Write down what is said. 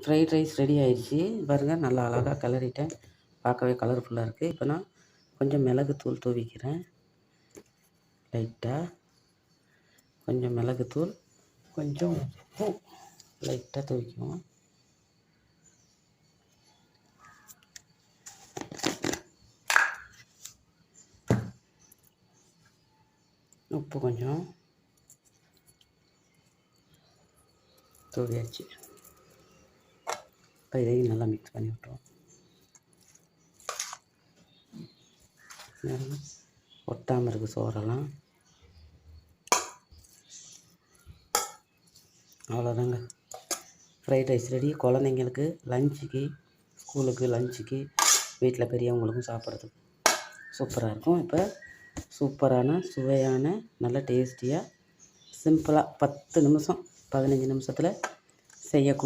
Fried rice ready ஆயிடுச்சு பாருங்கள். நல்லா அழகாக கிளறிட்டேன். பார்க்கவே கலர்ஃபுல்லாக இருக்குது. இப்போ நான் கொஞ்சம் மிளகுத்தூள் தூவிக்கிறேன். லைட்டாக கொஞ்சம் மிளகுத்தூள், கொஞ்சம் உப்பு லைட்டாக தூவிக்குவோம். உப்பு கொஞ்சம் தூவியாச்சு. இப்போ இதையும் நல்லா மிக்ஸ் பண்ணி விட்டுருவோம். ஒட்டாமல் இருக்குது சோறெல்லாம். அவ்வளோதாங்க, ஃப்ரைட் ரைஸ் ரெடி. குழந்தைங்களுக்கு லஞ்சுக்கு, ஸ்கூலுக்கு லஞ்சுக்கு, வீட்டில் பெரியவங்களுக்கும் சாப்பிட்றதுக்கு சூப்பராக இருக்கும். இப்போ சூப்பரான சுவையான நல்ல டேஸ்டியாக சிம்பிளாக 10 நிமிஷம் 15 நிமிஷத்தில் செய்யக்கூடிய